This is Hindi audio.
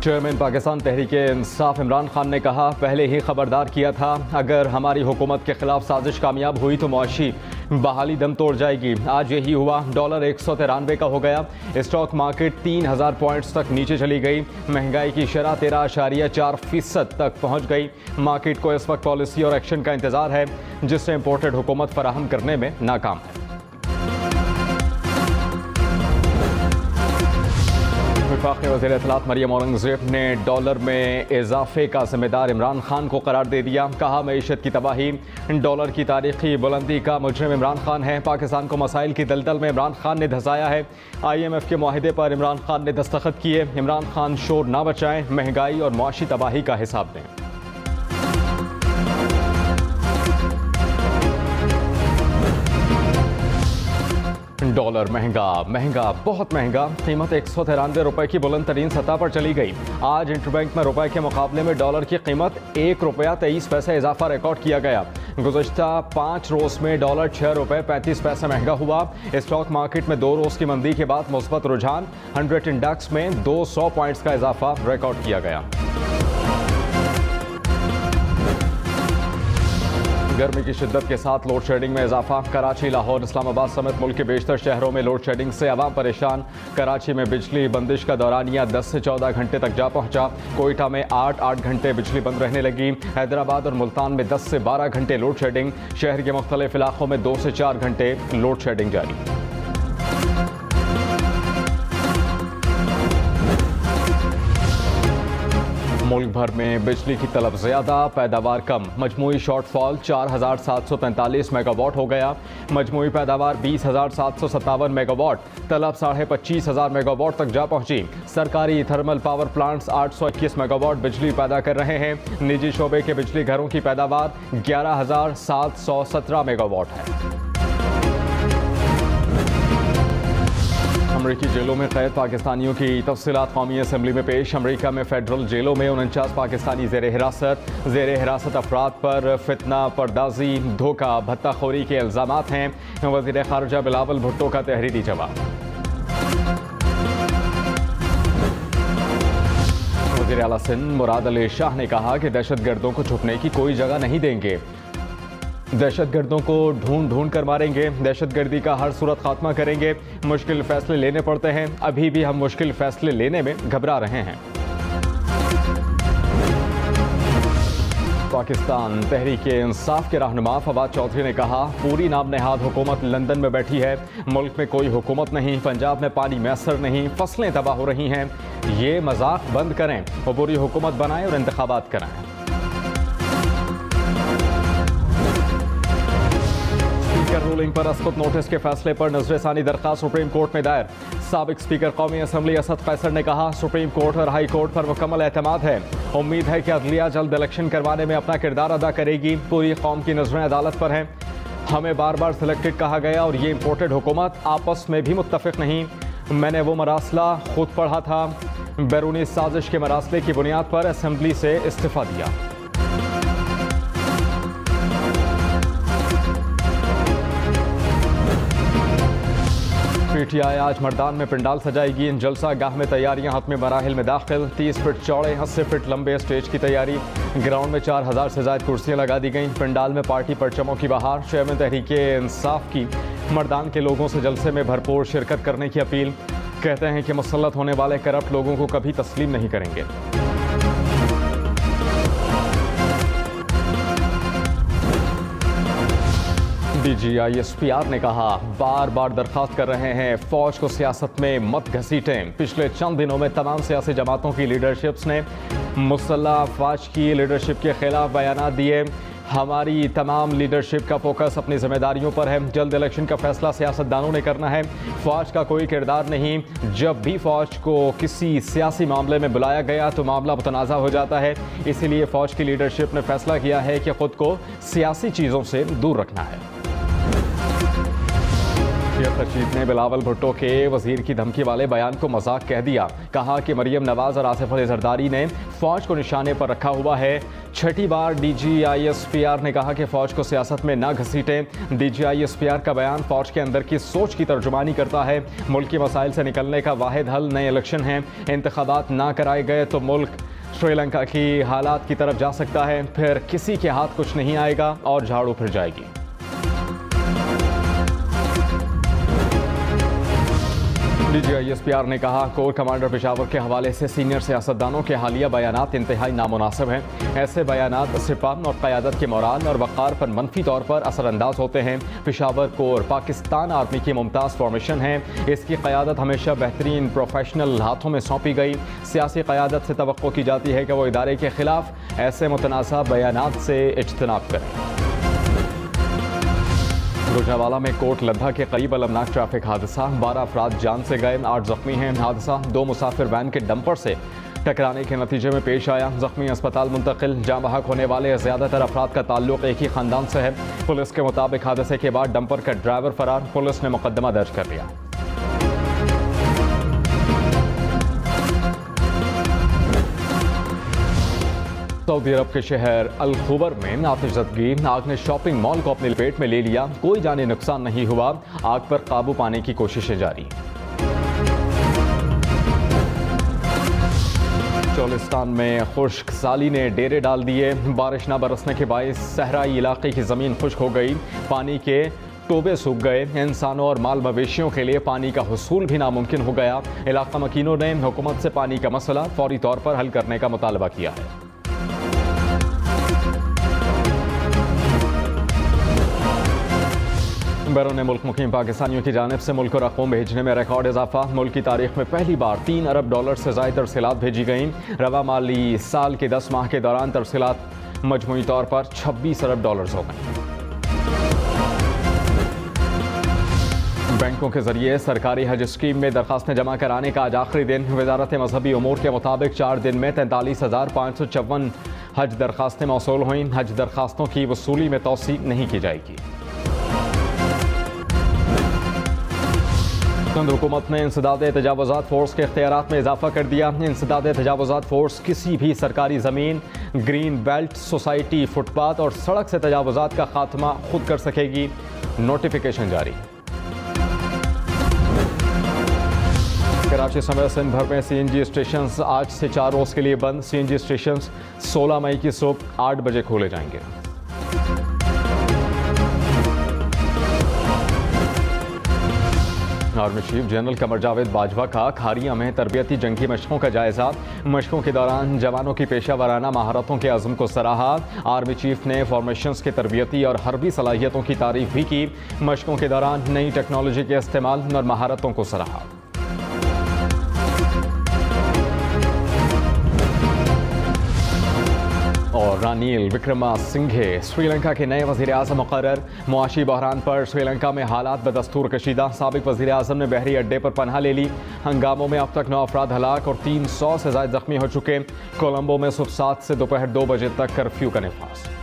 चेयरमैन पाकिस्तान तहरीक-ए-इंसाफ इमरान खान ने कहा, पहले ही खबरदार किया था, अगर हमारी हुकूमत के खिलाफ साजिश कामयाब हुई तो मुआशी बहाली दम तोड़ जाएगी। आज यही हुआ। डॉलर 193 का हो गया। स्टॉक मार्केट 3000 पॉइंट्स तक नीचे चली गई। महंगाई की शरह 13.4% तक पहुंच गई। मार्केट को इस वक्त पॉलिसी और एक्शन का इंतजार है जिससे इंपोर्टेड हुकूमत फराहम करने में नाकाम है। वफाकी वज़ीर इत्तलात मरियम औरंगज़ेब ने डॉलर में इजाफे का जिम्मेदार इमरान खान को करार दे दिया। कहा, मईशत की तबाही डॉलर की तारीखी बुलंदी का मुजरिम इमरान खान है। पाकिस्तान को मसाइल की दलदल में इमरान खान ने धंसाया है। IMF के मुआहिदे पर इमरान खान ने दस्तखत किए। इमरान खान शोर ना बचाएं, महंगाई और मुआशी तबाही का हिसाब दें। डॉलर महंगा बहुत महंगा। कीमत 193 रुपए की बुलंद तरीन सतह पर चली गई। आज इंटरबैंक में रुपए के मुकाबले में डॉलर की कीमत ₹1.23 इजाफा रिकॉर्ड किया गया। गुज़श्ता 5 रोज में डॉलर ₹6.35 महंगा हुआ। स्टॉक मार्केट में 2 रोज की मंदी के बाद मुस्बत रुझान। 100 इंडेक्स में 200 पॉइंट्स का इजाफा रिकॉर्ड किया गया। गर्मी की शिद्दत के साथ लोड शेडिंग में इजाफा। कराची, लाहौर, इस्लामाबाद समेत मुल्क के बेशतर शहरों में लोड शेडिंग से अवाम परेशान। कराची में बिजली बंदिश का दौरानिया 10 से 14 घंटे तक जा पहुंचा। कोयटा में 8 घंटे बिजली बंद रहने लगी। हैदराबाद और मुल्तान में 10 से 12 घंटे लोड शेडिंग। शहर के मुख्तलिफ इलाकों में 2 से 4 घंटे लोड शेडिंग जारी। मुल्क भर में बिजली की तलब ज्यादा, पैदावार कम। मजमूई शॉर्टफॉल 4745 मेगावाट हो गया। मजमूई पैदावार 20,757 मेगावाट, तलब 25,500 मेगावाट तक जा पहुंची। सरकारी थर्मल पावर प्लांट्स 821 मेगावाट बिजली पैदा कर रहे हैं। निजी शोबे के बिजली घरों की पैदावार 11,717 मेगावाट है। अमरीकी जेलों में कैद पाकिस्तानियों की तफसीलात कौमी असम्बली में पेश। अमरीका में फेडरल जेलों में 49 पाकिस्तानी जेर हिरासत अफराद पर फितना पर्दाजी, धोखा, भत्ताखोरी के इल्जामात हैं। वज़ीर ख़ारिजा बिलावल भुट्टो का तहरीरी जवाब। वज़ीर आला सिंध मुराद अली शाह ने कहा कि दहशतगर्दों को छुपने की कोई जगह नहीं देंगे। दहशतगर्दों को ढूंढ कर मारेंगे। दहशतगर्दी का हर सूरत खात्मा करेंगे। मुश्किल फैसले लेने पड़ते हैं, अभी भी हम मुश्किल फैसले लेने में घबरा रहे हैं। पाकिस्तान तहरीक-ए-इंसाफ के रहनुमा फवाद चौधरी ने कहा, पूरी नाम नेहाद हुकूमत लंदन में बैठी है। मुल्क में कोई हुकूमत नहीं। पंजाब में पानी मैसर नहीं, फसलें तबाह हो रही हैं। ये मजाक बंद करें और पूरी हुकूमत बनाएं और इंतखाबात कराएं। रूलिंग पर अस्पत नोटिस के फैसले पर नजरसानी दरखास्त सुप्रीम कोर्ट में दायर। साबिक स्पीकर कौमी असम्बली असद कैसर ने कहा, सुप्रीम कोर्ट और हाई कोर्ट पर मुकम्मल एतमाद है। उम्मीद है कि अदलिया जल्द इलेक्शन करवाने में अपना किरदार अदा करेगी। पूरी कौम की नजरें अदालत पर हैं। हमें बार बार सिलेक्टेड कहा गया और ये इंपोर्टेड हुकूमत आपस में भी मुत्तफिक नहीं। मैंने वो मरासला खुद पढ़ा था। बैरूनी साजिश के मरासले की बुनियाद पर असम्बली से इस्तीफा दिया। PTI आज मर्दान में पंडाल सजाएगी। जलसा गाह में तैयारियां हतमी मराहिल में दाखिल। 30 फीट चौड़े 80 फीट लंबे स्टेज की तैयारी। ग्राउंड में 4000 से ज्यादा कुर्सियां लगा दी गई। पंडाल में पार्टी परचमों की बहार। चेयरमैन तहरीक-ए-इंसाफ की मर्दान के लोगों से जलसे में भरपूर शिरकत करने की अपील। कहते हैं कि मुसल्लत होने वाले करप्ट लोगों को कभी तस्लीम नहीं करेंगे। DGI-SPR ने कहा, बार बार दरखास्त कर रहे हैं, फौज को सियासत में मत घसीटें। पिछले चंद दिनों में तमाम सियासी जमातों की लीडरशिप्स ने मुसल्लह अफवाज की लीडरशिप के खिलाफ बयानात दिए। हमारी तमाम लीडरशिप का फोकस अपनी जिम्मेदारियों पर है। जल्द इलेक्शन का फैसला सियासतदानों ने करना है। फौज का कोई किरदार नहीं। जब भी फौज को किसी सियासी मामले में बुलाया गया तो मामला मुतनाज़ा हो जाता है। इसीलिए फौज की लीडरशिप ने फैसला किया है कि खुद को सियासी चीज़ों से दूर रखना है। शेख रशीद ने बिलावल भुट्टो के वजीर की धमकी वाले बयान को मजाक कह दिया। कहा कि मरियम नवाज और आसिफ अली जरदारी ने फौज को निशाने पर रखा हुआ है। छठी बार DGISPR ने कहा कि फौज को सियासत में ना घसीटें। DGISPR का बयान फौज के अंदर की सोच की तर्जुमानी करता है। मुल्क की मसाइल से निकलने का वाहिद हल नए इलेक्शन हैं। इंतखाबात ना कराए गए तो मुल्क श्रीलंका की हालात की तरफ जा सकता है, फिर किसी के हाथ कुछ नहीं आएगा और झाड़ू फिर जाएगी। DGISPR ने कहा कोर कमांडर पेशावर के हवाले से सीनियर सियासतदानों के हालिया बयानात इंतहाई नामुनासिब हैं। ऐसे बयानात सिपाह और क़यादत के मोराल और वक़ार पर मनफी तौर पर असरअंदाज होते हैं। पेशावर कोर पाकिस्तान आर्मी की मुमताज़ फॉर्मेशन है। इसकी क़यादत हमेशा बेहतरीन प्रोफेशनल हाथों में सौंपी गई। सियासी क़यादत से तवक्को की जाती है कि वो इदारे के खिलाफ ऐसे मुतनाज़ा बयानात से इज्तनाब करें। गुजरावाला में कोट लद्दा के करीब अलमनाक ट्रैफिक हादसा, 12 अफराद जान से गए, 8 जख्मी हैं। हादसा 2 मुसाफिर वैन के डंपर से टकराने के नतीजे में पेश आया। जख्मी अस्पताल मुंतकिल। जाँ बहक होने वाले ज़्यादातर अफराद का ताल्लुक एक ही खानदान से है। पुलिस के मुताबिक हादसे के बाद डंपर का ड्राइवर फरार। पुलिस ने मुकदमा दर्ज कर लिया। सऊदी अरब के शहर अल खुबर में आतिशज़दगी, आग ने शॉपिंग मॉल को अपनी लपेट में ले लिया। कोई जानी नुकसान नहीं हुआ। आग पर काबू पाने की कोशिशें जारी। चोलिस्तान में खुश्क साली ने डेरे डाल दिए। बारिश न बरसने के बायस सहराई इलाके की ज़मीन खुश्क हो गई। पानी के टोबे सूख गए। इंसानों और माल मवेशियों के लिए पानी का हुसूल भी नामुमकिन हो गया। इलाका मकीनों ने हुकूमत से पानी का मसला फौरी तौर पर हल करने का मुतालबा किया है। बैरून मुल्क मुकीम पाकिस्तानियों की जानिब से मुल्क को रकूम भेजने में रिकॉर्ड इजाफा। मुल्क की तारीख में पहली बार 3 अरब डॉलर से ज़ायद तरसीलात भेजी गईं। रवा माली साल के 10 माह के दौरान तरसीलात मजमूई तौर पर 26 अरब डॉलर हो गई। बैंकों के जरिए सरकारी हज स्कीम में दरखास्तें जमा कराने का आज आखिरी दिन। वजारत मजहबी उमूर के मुताबिक 4 दिन में 43,554 हज दरखास्तें मौसूल हुई। हज दरखास्तों की वसूली में तोसी नहीं की जाएगी। सिंध हुकूमत ने इंसदाद तजावुज़ात फोर्स के इख्तियारात में इजाफा कर दिया। इंसदाद तजावुज़ात फोर्स किसी भी सरकारी ज़मीन, ग्रीन बेल्ट, सोसाइटी, फुटपाथ और सड़क से तजावुज़ात का खात्मा खुद कर सकेगी। नोटिफिकेशन जारी। कराची समेत सिंध भर में CNG स्टेशन आज से 4 रोज़ के लिए बंद। CNG स्टेशन 16 मई की सुबह 8 बजे खोले जाएंगे। Army chief general Qamar Javed Bajwa का खारिया में तरबियती जंगी मशकों का जायजा। मशकों के दौरान जवानों की पेशा वराना महारतों के अज़्म को सराहा। आर्मी चीफ ने फॉर्मेशंस के तरबियती और हरबी सलाहियतों की तारीफ भी की। मशकों के दौरान नई टेक्नोलॉजी के इस्तेमाल और महारतों को सराहा। और रानील विक्रमासिंघे श्रीलंका के नए वज़ीर आज़म मुकर्रर। मुआशी बहरान पर श्रीलंका में हालात बदस्तूर कशीदा। साबिक वज़ीर आज़म ने बहरी अड्डे पर पनाह ले ली। हंगामों में अब तक 9 अफराद हलाक और 300 से ज़ायद ज़ख्मी हो चुके। कोलंबो में सुबह 7 से दोपहर 2 बजे तक कर्फ्यू का नफाज।